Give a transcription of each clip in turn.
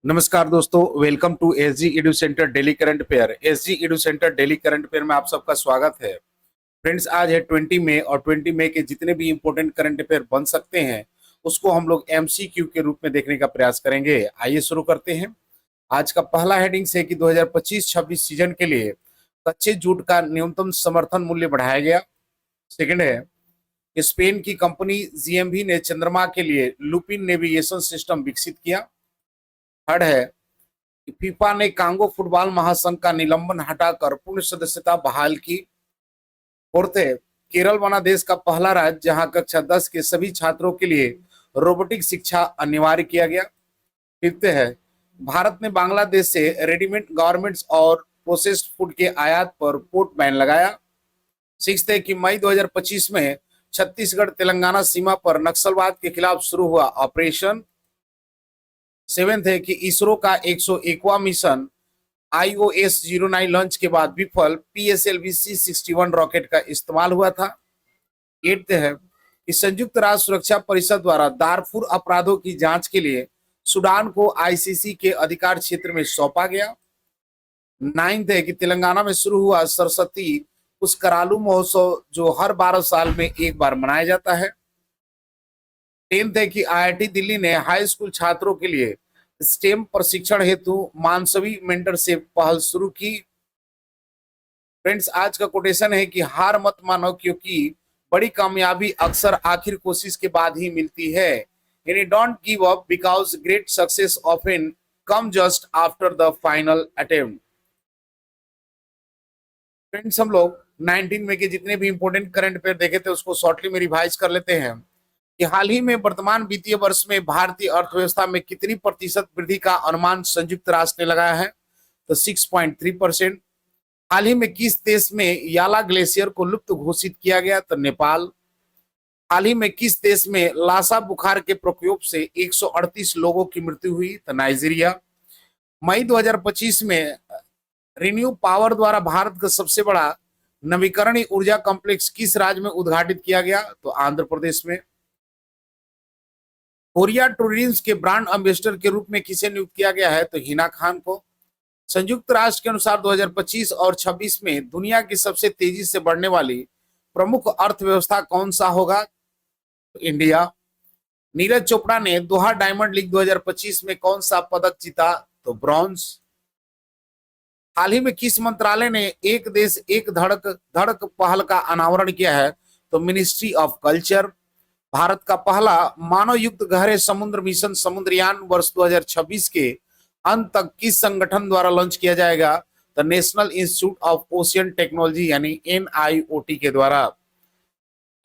नमस्कार दोस्तों, welcome to SG edu centre daily current affair. SG edu centre daily current affair में आप सबका स्वागत है। फ्रेंड्स, आज है 20 मई और 20 मई के जितने भी इंपॉर्टेंट करंट अफेयर बन सकते हैं उसको हम लोग एमसीक्यू के रूप में देखने का प्रयास करेंगे। आइए शुरू करते हैं। आज का पहला हेडिंग है कि 2025-26 सीजन के लिए कच्चे जूट का न्यूनतम समर्थन मूल्य बढ़ाया गया। सेकंड है कि स्पेन की कंपनी जीएमवी ने चंद्रमा के लिए लुपिन नेविगेशन सिस्टम विकसित किया। थर्ड है फीफा ने कांगो फुटबॉल महासंघ का निलंबन हटाकर पूर्ण सदस्यता बहाल की। फोर्थ है केरल बना देश का पहला राज्य जहां कक्षा 10 के सभी छात्रों के लिए रोबोटिक शिक्षा अनिवार्य किया गया। फिफ्थ है भारत ने बांग्लादेश से रेडीमेड गारमेंट्स और प्रोसेस्ड फूड के आयात पर पोर्ट बैन लगाया। सिक्स्थ है कि मई 2025 में छत्तीसगढ़ तेलंगाना सीमा पर नक्सलवाद के खिलाफ शुरू हुआ ऑपरेशन। सेवेंथ है कि इसरो का 101वां मिशन IOS-09 लॉन्च के बाद विफल PSLV C61 रॉकेट का इस्तेमाल हुआ था। एट्थ है कि संयुक्त राष्ट्र सुरक्षा परिषद द्वारा दारफुर अपराधों की जांच के लिए सूडान को ICC के अधिकार क्षेत्र में सौंपा गया। नाइन्थ है कि तेलंगाना में शुरू हुआ सरस्वती पुष्करालू महोत्सव जो हर 12 साल में एक बार मनाया जाता है। टेंथ है कि IIT दिल्ली ने हाई स्कूल छात्रों के लिए स्टेम प्रशिक्षण हेतु मानसवी मेंटरशिप पहल शुरू की। फ्रेंड्स, आज का कोटेशन है कि हार मत मानो क्योंकि बड़ी कामयाबी अक्सर आखिर कोशिश के बाद ही मिलती है। यानी don't give up because great success often come just after the final attempt. Friends, हम लोग 19 में के जितने भी इंपॉर्टेंट करंट अफेयर देखे थे उसको शॉर्टली में रिवाइज कर लेते हैं कि हाल ही में वर्तमान वित्तीय वर्ष में भारतीय अर्थव्यवस्था में कितनी प्रतिशत वृद्धि का अनुमान संयुक्त राष्ट्र ने लगाया है, तो 6.3%। हाल ही में किस देश में याला ग्लेशियर को लुप्त घोषित किया गया, तो नेपाल। हाल ही में किस देश में लासा बुखार के प्रकोप से 138 लोगों की मृत्यु हुई, तो नाइजीरिया। मई 2025 में रिन्यू पावर द्वारा भारत का सबसे बड़ा नवीकरणीय ऊर्जा कॉम्प्लेक्स किस राज्य में उद्घाटित किया गया, तो आंध्र प्रदेश में। कोरिया टूरिज्म के ब्रांड एम्बेसडर के रूप में किसे नियुक्त किया गया है, तो हिना खान को। संयुक्त राष्ट्र के अनुसार 2025 और 26 में दुनिया की सबसे तेजी से बढ़ने वाली प्रमुख अर्थव्यवस्था कौन सा होगा, तो इंडिया। नीरज चोपड़ा ने दोहा डायमंड लीग 2025 में कौन सा पदक जीता, तो ब्रॉन्ज। हाल ही में किस मंत्रालय ने एक देश एक धड़क धड़क पहल का अनावरण किया है, तो मिनिस्ट्री ऑफ कल्चर। भारत का पहला मानव युक्त गहरे समुद्र मिशन समुद्रयान वर्ष 2026 के अंत तक किस संगठन द्वारा लॉन्च किया जाएगा, the national institute of ocean technology यानी NIOT के द्वारा।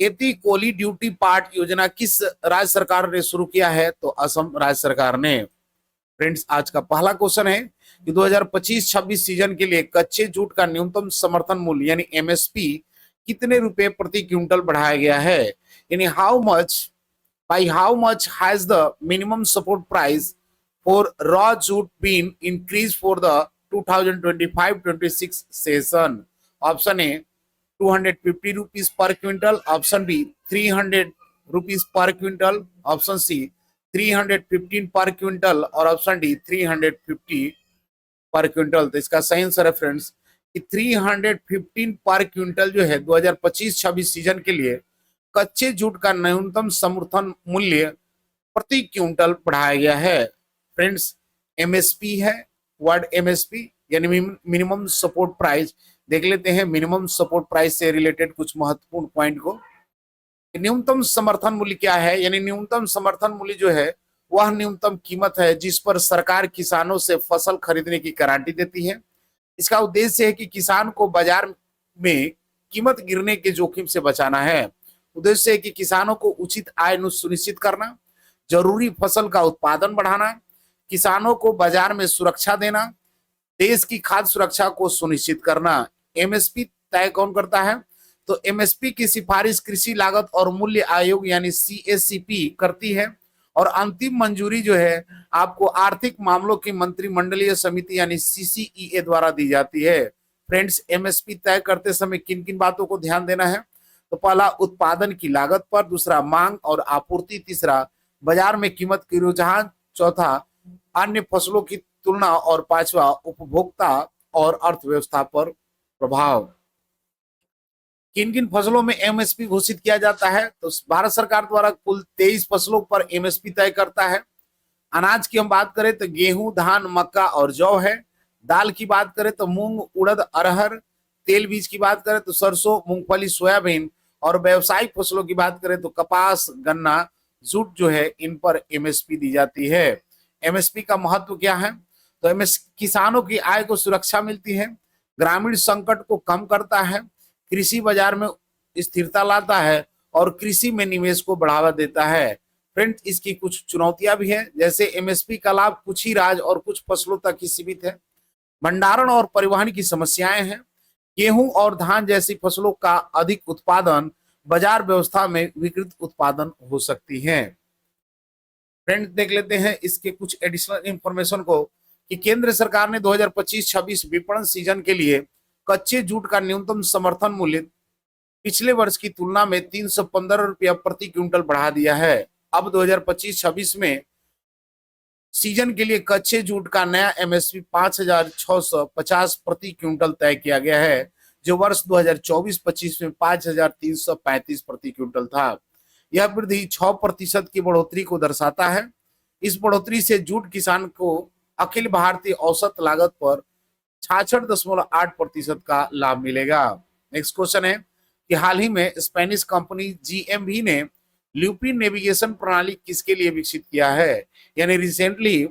एती कोली ड्यूटी पार्ट योजना किस राज्य सरकार ने शुरू किया है, तो असम राज्य सरकार ने। फ्रेंड्स, आज का पहला क्वेश्चन है कि 2025-26 सीजन के लिए कच्चे जूट का न्यूनतम समर्थन मूल्य यानी MSP कितने रुपए प्रति क्विंटल बढ़ाया गया है, यानी by how much has the minimum support price for raw jute been increased for the 2025-26 season? Option A 250 rupees per quintal, option B 300 rupees per quintal, option C 315 per quintal और option D 350 पर quintal. तो इसका सही answer है friends कि 315 पर quintal जो है 2025-26 सीजन के लिए कच्चे जूट का न्यूनतम समर्थन मूल्य प्रति क्विंटल बढ़ाया गया है। फ्रेंड्स, MSP है, वर्ड MSP यानी मिनिमम सपोर्ट प्राइस। देख लेते हैं मिनिमम सपोर्ट प्राइस से रिलेटेड कुछ महत्वपूर्ण पॉइंट को। न्यूनतम समर्थन मूल्य क्या है, यानी न्यूनतम समर्थन मूल्य जो है वह न्यूनतम कीमत है जिस पर सरकार किसानों से फसल खरीदने की गारंटी देती है। इसका उद्देश्य है कि किसान को बाजार में कीमत गिरने के जोखिम से बचाना है। उद्देश्य है कि किसानों को उचित आय सुनिश्चित करना, जरूरी फसल का उत्पादन बढ़ाना, किसानों को बाजार में सुरक्षा देना, देश की खाद्य सुरक्षा को सुनिश्चित करना। MSP तय कौन करता है, तो MSP की सिफारिश कृषि लागत और मूल्य आयोग यानी CACP करती है और अंतिम मंजूरी जो है आपको आर्थिक मामलों की मंत्रिमंडलीय समिति यानी CCEA द्वारा दी जाती है। फ्रेंड्स, MSP तय करते समय किन किन बातों को ध्यान देना है, तो पहला उत्पादन की लागत पर, दूसरा मांग और आपूर्ति, तीसरा बाजार में कीमत की रुझान, चौथा अन्य फसलों की तुलना, और पांचवा उपभोक्ता और अर्थव्यवस्था पर प्रभाव। किन किन फसलों में एमएसपी घोषित किया जाता है? तो भारत सरकार द्वारा कुल 23 फसलों पर एमएसपी तय करता है। अनाज की हम बात करें तो गेहूं, धान, मक्का और जौ है। दाल की बात करें तो मूंग, उड़द, अरहर। तेल बीज की बात करें तो सरसों, मूंगफली, सोयाबीन। और व्यावसायिक फसलों की बात करें तो कपास, गन्ना, जूट जो है, इन पर एमएसपी दी जाती है। एमएसपी का महत्व क्या है? तो एमएस किसानों की आय को सुरक्षा मिलती है, ग्रामीण संकट को कम करता है, कृषि बाजार में स्थिरता लाता है और कृषि में निवेश को बढ़ावा देता है। फ्रेंड्स, इसकी कुछ चुनौतियां भी हैं, जैसे एमएसपी का लाभ कुछ ही राज्य और कुछ फसलों तक ही सीमित है। भंडारण और परिवहन की समस्याएं हैं। गेहूं और धान जैसी फसलों का अधिक उत्पादन बाजार व्यवस्था में विकृत उत्पादन हो सकती है। फ्रेंड्स, देख लेते हैं इसके कुछ एडिशनल इंफॉर्मेशन को कि केंद्र सरकार ने 2025-26 विपणन सीजन के लिए कच्चे जूट का न्यूनतम समर्थन मूल्य पिछले वर्ष की तुलना में 315 रुपया प्रति क्विंटल बढ़ा दिया है। अब 2025-26 में सीजन के लिए कच्चे जूट का नया एमएसपी 5,650 प्रति क्विंटल तय किया गया है, जो वर्ष 2024-25 में 5,335 प्रति क्विंटल था। यह वृद्धि 6% की बढ़ोतरी को दर्शाता है। इस बढ़ोतरी से जूट किसान को अखिल भारतीय औसत लागत पर 66.8% का लाभ मिलेगा। नेक्स्ट क्वेश्चन है कि हाल ही में स्पेनिश कंपनी जीएमवी ने ल्यूपिन नेविगेशन प्रणाली किसके लिए विकसित किया है? यानी recently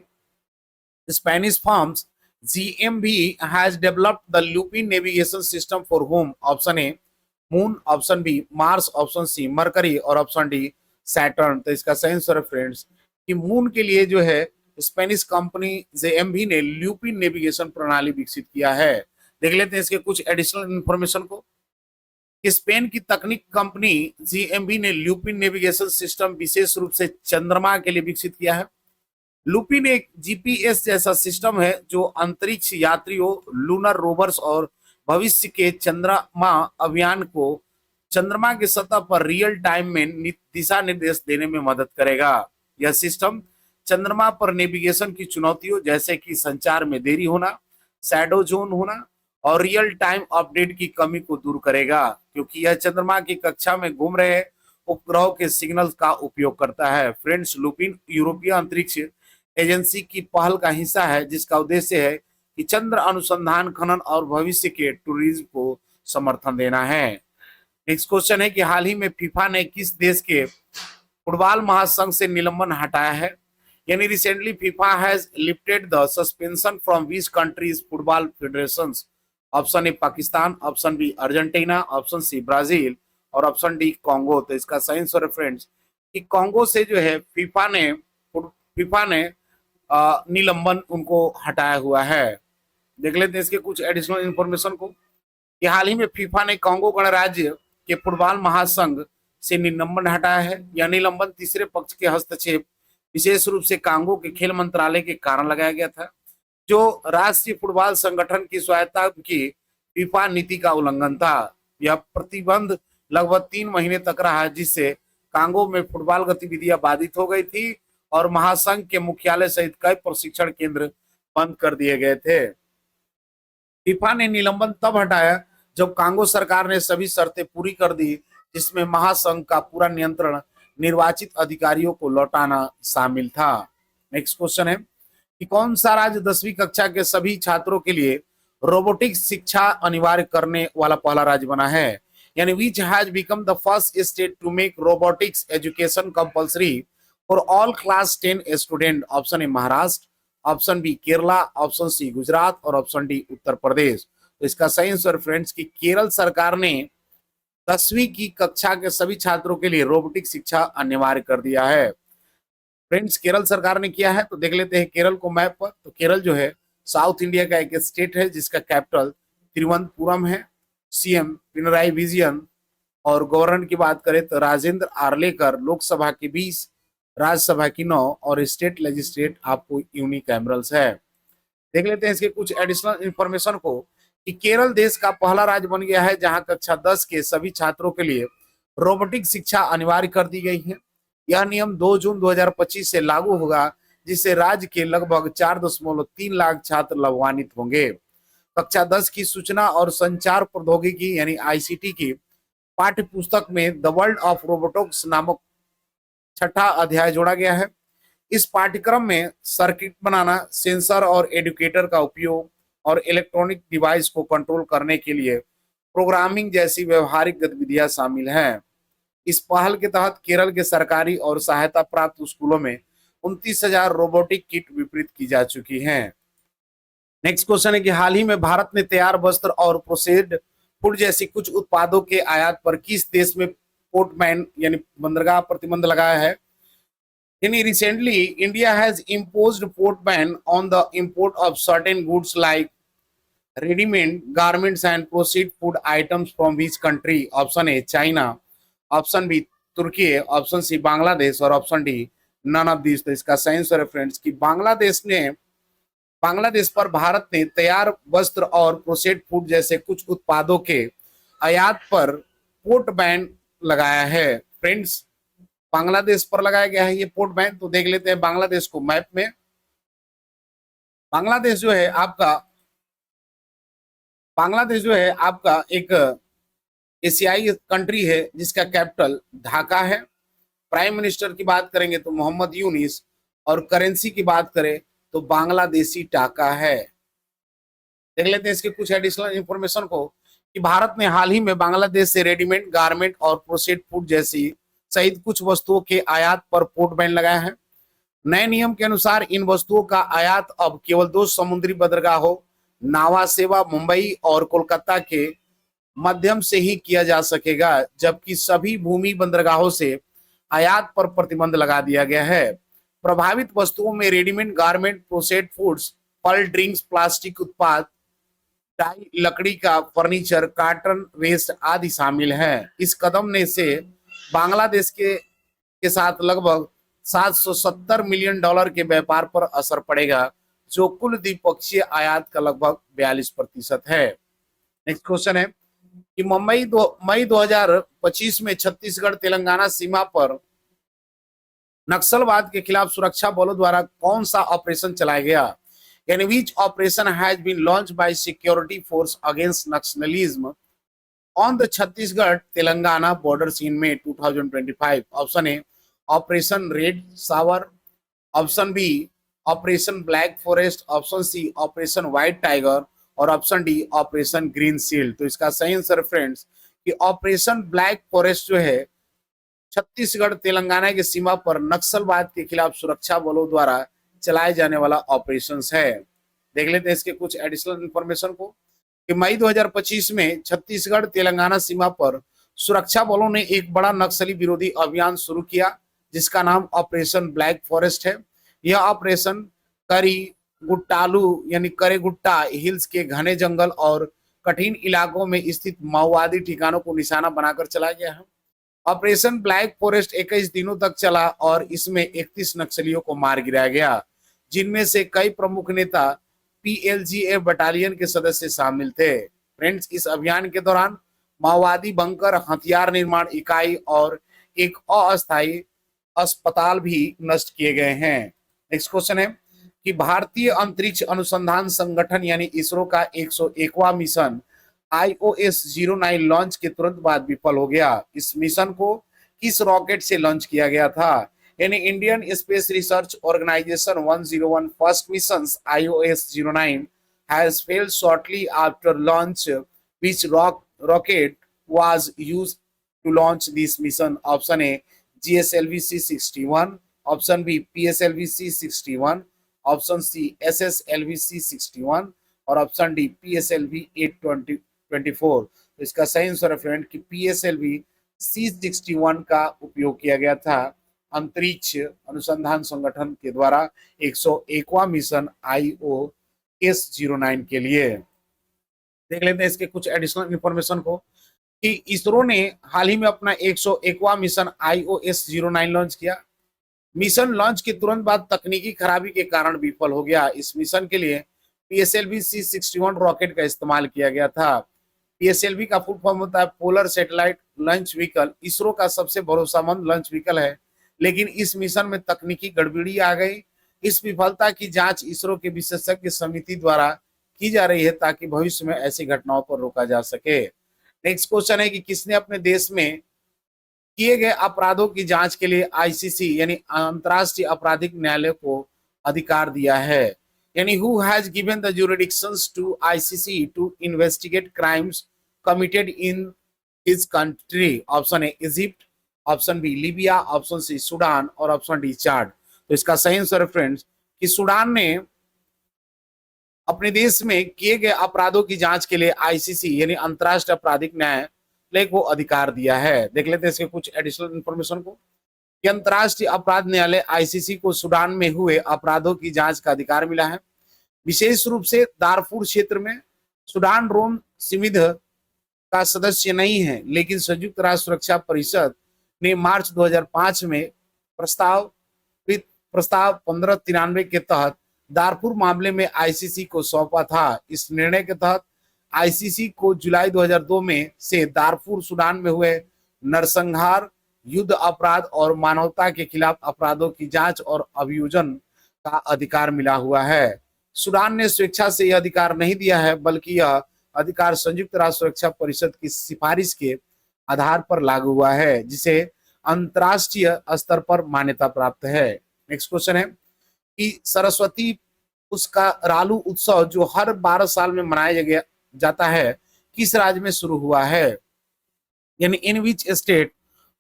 Spanish firms GMV has developed the lupin navigation system for whom? Option A moon, option B Mars, option C Mercury और ऑप्शन डी सैटर्न। तो इसका सही आंसर है फ्रेंड्स कि मून के लिए जो है स्पेनिश कंपनी JMV ने ल्यूपिन नेविगेशन प्रणाली विकसित किया है। देख लेते हैं इसके कुछ एडिशनल इंफॉर्मेशन को। स्पेन की तकनीक कंपनी GMV ने ल्यूपिन नेविगेशन सिस्टम विशेष रूप से चंद्रमा के लिए विकसित किया है। लुपिन एक जीपीएस जैसा सिस्टम है जो अंतरिक्ष यात्रियों, लूनर रोवर्स और भविष्य के चंद्रमा अभियान को चंद्रमा की सतह पर रियल टाइम में दिशा निर्देश देने में मदद करेगा। यह सिस्टम चंद्रमा पर नेविगेशन की चुनौतियों जैसे कि संचार में देरी होना, शैडो जोन होना और रियल टाइम अपडेट की कमी को दूर करेगा, क्योंकि यह चंद्रमा की कक्षा में घूम रहे उपग्रहों के सिग्नल का उपयोग करता है। फ्रेंड्स, लुपिन यूरोपीय अंतरिक्ष एजेंसी की पहल का हिस्सा है, जिसका उद्देश्य है कि चंद्र अनुसंधान, खनन और भविष्य के टूरिज्म को समर्थन देना है। नेक्स्ट क्वेश्चन है कि हाल ही में फीफा ने किस देश के फुटबॉल महासंघ से निलंबन हटाया है? यानी recently FIFA has lifted the suspension from which countries football federations? Option A Pakistan, option B Argentina, option C Brazil और ऑप्शन डी कांगो। तो इसका सही आंसर है फ्रेंड्स कि कांगो से जो है फीफा ने निलंबन उनको हटाया हुआ है। देख लेते हैं इसके कुछ एडिशनल इंफॉर्मेशन को कि हाल ही में फीफा ने कांगो गणराज्य के फुटबॉल महासंघ से निलंबन हटाया है। यह निलंबन तीसरे पक्ष के हस्तक्षेप, विशेष रूप से कांगो के खेल मंत्रालय के कारण लगाया गया था, जो राष्ट्रीय फुटबॉल संगठन की स्वायत्तता की फीफा नीति का उल्लंघन था। यह प्रतिबंध लगभग 3 महीने तक रहा, जिससे कांगो में फुटबॉल गतिविधियां बाधित हो गई थी और महासंघ के मुख्यालय सहित कई प्रशिक्षण केंद्र बंद कर दिए गए थे। फीफा ने निलंबन तब हटाया जब कांगो सरकार ने सभी शर्तें पूरी कर दी, जिसमें महासंघ का पूरा नियंत्रण निर्वाचित अधिकारियों को लौटाना शामिल था। नेक्स्ट क्वेश्चन है कि कौन सा राज्य 10वीं कक्षा के सभी छात्रों के लिए रोबोटिक्स शिक्षा अनिवार्य करने वाला पहला राज्य बना है? यानी which has become the first state to make robotics education compulsory for all class 10 student? Option A Maharashtra, option B Kerala, option C Gujarat और ऑप्शन डी उत्तर प्रदेश। तो इसका सही आंसर फ्रेंड्स कि केरल सरकार ने 10वीं की कक्षा के सभी छात्रों के लिए रोबोटिक्स शिक्षा अनिवार्य कर दिया है। फ्रेंड्स, केरल सरकार ने किया है, तो देख लेते हैं केरल को मैप पर। तो केरल जो है साउथ इंडिया का एक स्टेट है जिसका कैपिटल तिरुवनंतपुरम है। सीएम पिनराई विजयन और गवर्नर की बात करें तो राजेंद्र आर्लेकर। लोकसभा की 20, राज्यसभा की 9 और स्टेट लेजिस्लेट आपको यूनिकैमरल्स है। देख लेते हैं इसके कुछ एडिशनल इंफॉर्मेशन को कि केरल देश का पहला राज्य बन गया है जहां कक्षा 10 के सभी छात्रों के लिए रोबोटिक शिक्षा अनिवार्य कर दी गई है। यह नियम 2 जून 2025 से लागू होगा। जिससे राज्य के लगभग 4.3 लाख छात्र लाभान्वित होंगे। कक्षा 10 की सूचना और संचार प्रौद्योगिकी यानी आईसीटी की पाठ्य पुस्तक में द वर्ल्ड ऑफ रोबोटिक्स नामक छठा अध्याय जोड़ा गया है। इस पाठ्यक्रम में सर्किट बनाना, सेंसर और एडुकेटर का उपयोग और इलेक्ट्रॉनिक डिवाइस को कंट्रोल करने के लिए प्रोग्रामिंग जैसी व्यवहारिक गतिविधियां शामिल हैं। इस पहल के तहत केरल के सरकारी और सहायता प्राप्त स्कूलों में 29,000 रोबोटिक किट वितरित की जा चुकी हैं। नेक्स्ट क्वेश्चन है कि हाल ही में भारत ने तैयार वस्त्र और प्रोसेस्ड फूड जैसी कुछ उत्पादों के आयात पर किस देश में पोर्ट बैन यानी बंदरगाह प्रतिबंध लगाया है? Recently, India has imposed port ban on the import of certain goods like ready-made garments and processed food items from which country? Option A China, option B तुर्की, ऑप्शन सी बांग्लादेश और option D none of this. तो इसका सही answer है friends कि बांग्लादेश पर भारत ने तैयार वस्त्र और प्रोसेस्ड फूड जैसे कुछ उत्पादों के आयात पर पोर्ट बैन लगाया है। फ्रेंड्स, बांग्लादेश पर लगाया गया है ये पोर्ट बैन। तो देख लेते हैं बांग्लादेश को मैप में। बांग्लादेश जो है आपका एक एशियाई कंट्री है जिसका कैपिटल ढाका है। प्राइम मिनिस्टर की बात करेंगे तो मोहम्मद यूनिस, और करेंसी की बात करें तो बांग्लादेशी टाका है। देख लेते हैं इसके कुछ एडिशनल इंफॉर्मेशन को कि भारत ने हाल ही में बांग्लादेश से रेडीमेड गारमेंट और प्रोसेस्ड फूड जैसी सहित कुछ वस्तुओं के आयात पर पोर्ट बैन लगाया है। नए नियम के अनुसार इन वस्तुओं का आयात अब केवल 2 समुद्री बंदरगाहों नावा सेवा मुंबई और कोलकाता के माध्यम से ही किया जा सकेगा, जबकि सभी भूमि बंदरगाहों से आयात पर प्रतिबंध लगा दिया गया है। प्रभावित वस्तुओं में रेडीमेड गारमेंट, प्रोसेस्ड फूड्स, फल, ड्रिंक्स, प्लास्टिक उत्पाद, डाई, लकड़ी का फर्नीचर, कार्टन वेस्ट आदि शामिल हैं। इस कदम ने से बांग्लादेश के साथ लगभग $770 मिलियन के व्यापार पर असर पड़ेगा, जो कुल द्विपक्षीय आयात का लगभग 42% है। नेक्स्ट क्वेश्चन है कि मई 2025 में छत्तीसगढ़ तेलंगाना सीमा पर नक्सलवाद के खिलाफ सुरक्षा बलों द्वारा कौन सा ऑपरेशन चलाया गया? यानी which operation has been launch by security force against naxalism on the Chhattisgarh Telangana borders in May 2025? Option A operation red सावर, option B operation black forest, option C operation white tiger और option D operation green shield. तो इसका सही answer friends कि operation black forest जो है छत्तीसगढ़ तेलंगाना की सीमा पर नक्सलवाद के खिलाफ सुरक्षा बलों द्वारा चलाए जाने वाला ऑपरेशन है। देख लेते हैं इसके कुछ एडिशनल इंफॉर्मेशन को कि मई 2025 में छत्तीसगढ़ तेलंगाना सीमा पर सुरक्षा बलों ने एक बड़ा नक्सली विरोधी अभियान शुरू किया जिसका नाम ऑपरेशन ब्लैक फॉरेस्ट है। यह ऑपरेशन करेगुट्टा हिल्स के घने जंगल और कठिन इलाकों में स्थित माओवादी ठिकानों को निशाना बनाकर चलाया गया है। ऑपरेशन ब्लैक फॉरेस्ट 21 दिनों तक चला और इसमें 31 नक्सलियों को मार गिराया गया, जिनमें से कई प्रमुख नेता PLGA बटालियन के सदस्य शामिल थे। फ्रेंड्स, इस अभियान के दौरान माओवादी बंकर, हथियार निर्माण इकाई और एक अस्थायी अस्पताल भी नष्ट किए गए हैं। नेक्स्ट क्वेश्चन है कि भारतीय अंतरिक्ष अनुसंधान संगठन यानी इसरो का 101वां मिशन IOS-09 लॉन्च के तुरंत बाद विफल हो गया। इस मिशन को किस रॉकेट से लॉन्च किया गया था? यानी Indian space research organisation 101 first mission IOS-09 has failed shortly after launch. Which rocket was used to launch this mission? Option A GSLV C61, option B PSLV C61, option C SSLV C61 और option D PSLV 824। तो इसका सही answer है friend कि PSLV C61 का उपयोग किया गया था अंतरिक्ष अनुसंधान संगठन के द्वारा 101वां मिशन IOS-09 के लिए। देख लेते हैं इसके कुछ एडिशनल इंफॉर्मेशन को कि इसरो ने हाल ही में अपना 101वां मिशन IOS-09 लॉन्च किया। मिशन लॉन्च के तुरंत बाद तकनीकी खराबी के कारण विफल हो गया। इस मिशन के लिए PSLV C61 रॉकेट का इस्तेमाल किया गया था। PSLV का फुल फॉर्म होता है polar satellite launch vehicle. ISRO का सबसे भरोसेमंद लॉन्च व्हीकल है, लेकिन इस मिशन में तकनीकी गड़बड़ी आ गई इस विफलता की जांच इसरो के विशेषज्ञ समिति द्वारा की जा रही है ताकि भविष्य में ऐसी घटनाओं पर रोका जा सके। नेक्स्ट क्वेश्चन है कि किसने अपने देश में किए गए अपराधों की जांच के लिए आईसीसी यानी अंतर्राष्ट्रीय आपराधिक न्यायालय को अधिकार दिया है, यानी who has given the jurisdictions to ICC to investigate crimes committed in his country. Option A Egypt, option B Libya, option C Sudan और ऑप्शन डी चाड। तो इसका सही आंसर है फ्रेंड्स कि सूडान ने अपने देश में किए गए अपराधों की जांच के लिए आईसीसी यानी अंतर्राष्ट्रीय आपराधिक न्यायालय को अधिकार दिया है। देख लेते हैं इसके कुछ एडिशनल इंफॉर्मेशन को कि अंतर्राष्ट्रीय अपराध न्यायालय आईसीसी को सूडान में हुए अपराधों की जांच का अधिकार मिला है। विशेष रूप से दारफूर क्षेत्र में सूडान रोम संविध का सदस्य नहीं है, लेकिन संयुक्त राष्ट्र सुरक्षा परिषद ने मार्च 2005 में प्रस्ताव 1593 के तहत दारफूर मामले में आईसीसी को सौंपा था। इस निर्णय के तहत आईसीसी को जुलाई 2002 में से दारफूर सूडान में हुए नरसंहार, युद्ध अपराध और मानवता के खिलाफ अपराधों की जांच और अभियोजन का अधिकार मिला हुआ है। सूडान ने स्वेच्छा से यह अधिकार नहीं दिया है, बल्कि यह अधिकार संयुक्त राष्ट्र सुरक्षा परिषद की सिफारिश के आधार पर लागू हुआ है, जिसे अंतरराष्ट्रीय स्तर पर मान्यता प्राप्त है। नेक्स्ट क्वेश्चन है कि सरस्वती पुष्करालु उत्सव जो हर 12 साल में मनाया जाता है किस राज्य में शुरू हुआ है, यानी in which state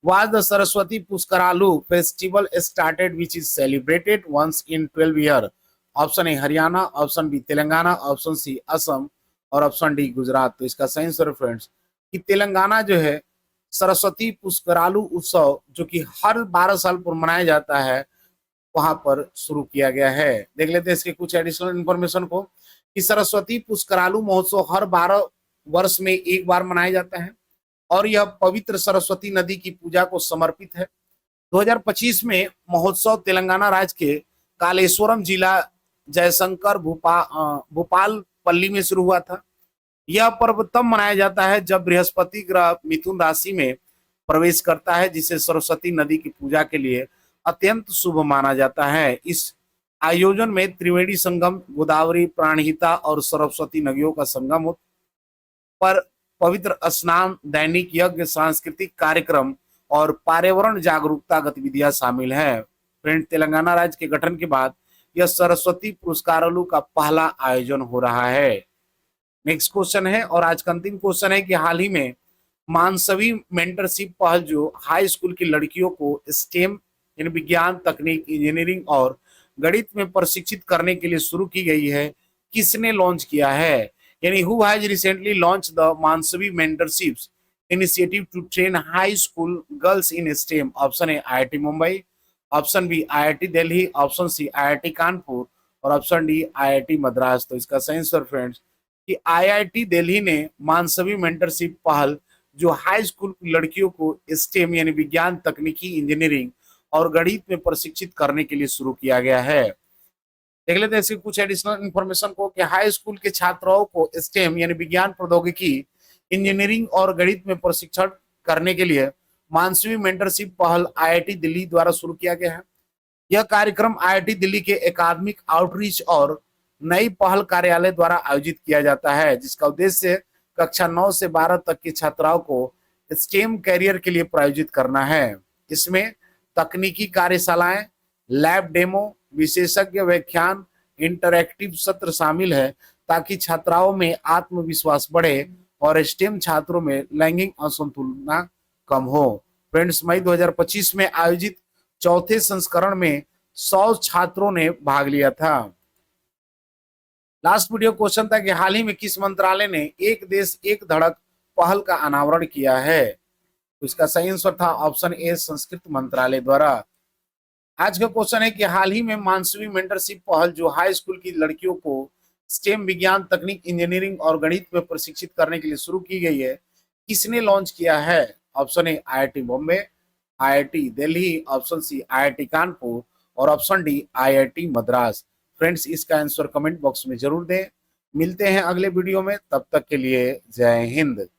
was the Saraswati Puskaralu festival started, which is celebrated once in 12 year? Option A Haryana, option B Telangana, option C Assam और ऑप्शन डी गुजरात। तो इसका सही आंसर फ्रेंड्स कि तेलंगाना जो है सरस्वती पुष्करालु उत्सव जो कि हर 12 साल पर मनाया जाता है वहां पर शुरू किया गया है। देख लेते हैं इसके कुछ एडिशनल इंफॉर्मेशन को कि सरस्वती पुष्करालु महोत्सव हर 12 वर्ष में एक बार मनाया जाता है और यह पवित्र सरस्वती नदी की पूजा को समर्पित है। 2025 में महोत्सव तेलंगाना राज्य के कालेश्वरम जिला जयशंकर भोपाल पल्ली में शुरू हुआ था। यह पर्व तब मनाया जाता है जब बृहस्पति ग्रह मिथुन राशि में प्रवेश करता है, जिसे सरस्वती नदी की पूजा के लिए अत्यंत शुभ माना जाता है। इस आयोजन में त्रिवेणी संगम, गोदावरी, प्राणहिता और सरस्वती नदियों का संगम पर पवित्र स्नान, दैनिक यज्ञ, सांस्कृतिक कार्यक्रम और पर्यावरण जागरूकता गतिविधियां शामिल है। फ्रेंड, तेलंगाना राज्य के गठन के बाद यह सरस्वती पुष्करालु का पहला आयोजन हो रहा है। नेक्स्ट क्वेश्चन है और आज का अंतिम क्वेश्चन है कि हाल ही में मानसवी मेंटरशिप पहल जो हाई स्कूल की लड़कियों को स्टेम यानी विज्ञान, तकनीक, इंजीनियरिंग और गणित में प्रशिक्षित करने के लिए शुरू की गई है, किसने लॉन्च किया है, यानी who has recently launched the Mansavi Mentorships Initiative to train high school girls in STEM? Option A IIT Mumbai, option B IIT Delhi, option C IIT Kanpur और ऑप्शन डी IIT मद्रास। तो इसका सही आंसर फ्रेंड्स कि IIT दिल्ली ने Manasvi mentorship पहल जो high school की लड़कियों को STEM यानी विज्ञान, तकनीकी, इंजीनियरिंग और गणित में प्रशिक्षित करने के लिए शुरू किया गया है। देख लेते हैं इसके कुछ एडिशनल इंफॉर्मेशन को कि हाई स्कूल के छात्राओं को स्टेम यानी विज्ञान, प्रौद्योगिकी, इंजीनियरिंग और गणित में प्रशिक्षण करने के लिए मानसवी मेंटरशिप पहल IIT दिल्ली द्वारा शुरू किया गया है। यह कार्यक्रम IIT दिल्ली के एकेडमिक आउटरीच और नई पहल कार्यालय द्वारा आयोजित किया जाता है, जिसका उद्देश्य कक्षा 9 से 12 तक की छात्राओं को स्टेम कैरियर के लिए प्रायोजित करना है। इसमें तकनीकी कार्यशालाएं, लैब डेमो, विशेषज्ञ व्याख्यान, इंटरैक्टिव सत्र शामिल है ताकि छात्राओं में आत्मविश्वास बढ़े और स्टेम छात्रों में लैंगिक असंतुलन कम हो। फ्रेंड्स, मई 2025 में आयोजित चौथे संस्करण में 100 छात्रों ने भाग लिया था। लास्ट वीडियो क्वेश्चन था कि हाल ही में किस मंत्रालय ने एक देश एक धड़क पहल का अनावरण किया है, तो इसका सही आंसर था ऑप्शन ए संस्कृति मंत्रालय द्वारा। आज का क्वेश्चन है कि हाल ही में मानसवी मेंटरशिप पहल जो हाई स्कूल की लड़कियों को स्टेम विज्ञान, तकनीक, इंजीनियरिंग और गणित में प्रशिक्षित करने के लिए शुरू की गई है, किसने लॉन्च किया है? Option A IIT Bombay, IIT Delhi, option C IIT Kanpur और option D IIT Madras. Friends, इसका आंसर कमेंट बॉक्स में जरूर दें। मिलते हैं अगले वीडियो में, तब तक के लिए जय हिंद।